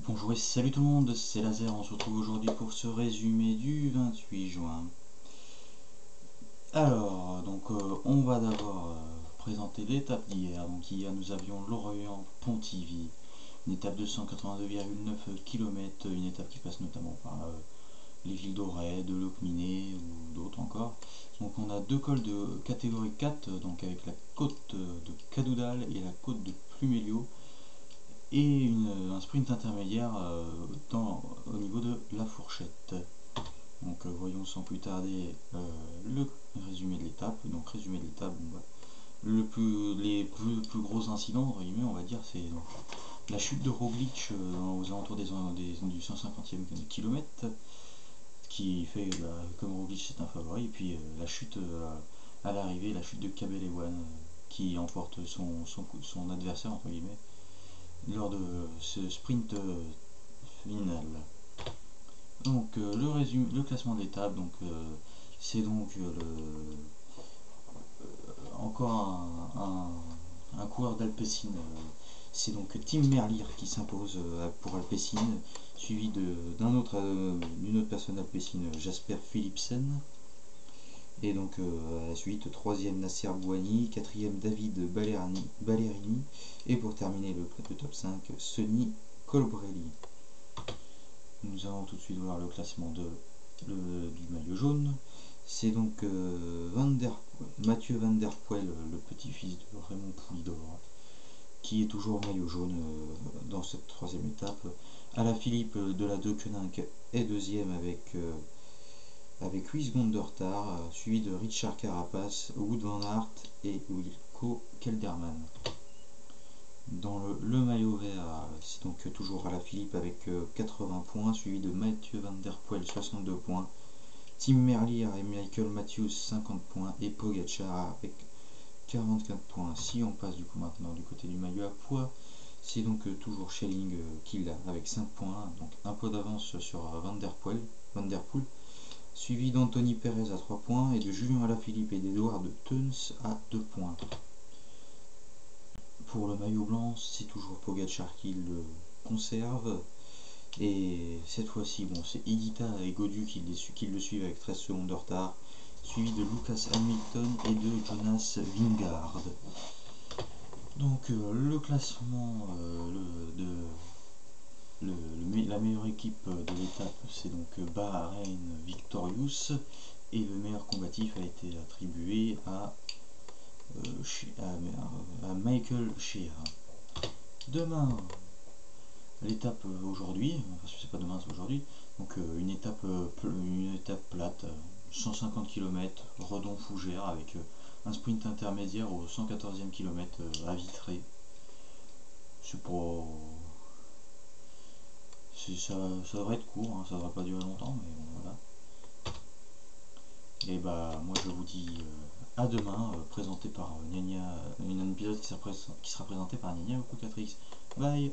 Bonjour et salut tout le monde, c'est Laser, on se retrouve aujourd'hui pour ce résumé du 28 juin. Alors, on va d'abord présenter l'étape d'hier. Donc hier nous avions Lorient-Pontivy, une étape de 182,9 km, une étape qui passe notamment par les villes d'Auray, de Locminé ou d'autres encore. Donc on a deux cols de catégorie 4, donc avec la côte de Cadoudal et la côte de Plumelio, et un sprint intermédiaire au niveau de la fourchette. Donc voyons sans plus tarder le résumé de l'étape. Donc résumé de l'étape, les plus gros incidents, entre guillemets, on va dire, c'est la chute de Roglic aux alentours du 150e kilomètre, qui fait, comme Roglic c'est un favori, et puis la chute à l'arrivée, la chute de Cabellewan, qui emporte son adversaire, entre guillemets, lors de ce sprint final. Donc le classement de l'étape, c'est encore un coureur d'Alpecin. C'est donc Tim Merlier qui s'impose pour Alpecin, suivi d'une autre personne d'Alpecin, Jasper Philipsen. Et donc à la suite, troisième Nasser Bouhanni, quatrième David Ballerini, et pour terminer le top 5, Sonny Colbrelli. Nous allons tout de suite voir le classement du maillot jaune. C'est donc Mathieu Van Der Poel, le petit-fils de Raymond Poulidor, qui est toujours maillot jaune dans cette troisième étape. Alaphilippe de la Deceuninck est deuxième avec 8 secondes de retard, suivi de Richard Carapace, Wout van Aert et Wilco Kelderman. Dans le maillot vert, c'est donc toujours Alaphilippe avec 80 points, suivi de Mathieu Van Der Poel 62 points, Tim Merlier et Michael Matthews 50 points et Pogacar avec 44 points. Si on passe du coup maintenant du côté du maillot à poids, c'est donc toujours Schelling qui l'a avec 5 points, donc un peu d'avance sur Van Der Poel, suivi d'Anthony Perez à 3 points et de Julien Alaphilippe et d'Edouard Teuns à 2 points. Pour le maillot blanc, c'est toujours Pogacar qui le conserve. Et cette fois-ci, c'est Higuita et Gaudu qui le suivent avec 13 secondes de retard, suivi de Lucas Hamilton et de Jonas Vingegaard. Donc le classement la meilleure équipe de l'étape, c'est donc Bahreïn Victorious, et le meilleur combatif a été attribué à Michael Shear. Demain, l'étape aujourd'hui, parce que c'est pas demain, c'est aujourd'hui, donc une étape plate, 150 km, Redon-Fougères, avec un sprint intermédiaire au 114e km à Vitré. C'est pas. Ça devrait être court, hein, ça devrait pas durer longtemps, mais bon, voilà. Et moi je vous dis à demain, présenté par Gnagna, une épisode qui sera présenté par Gnagna Cocatrix. Bye.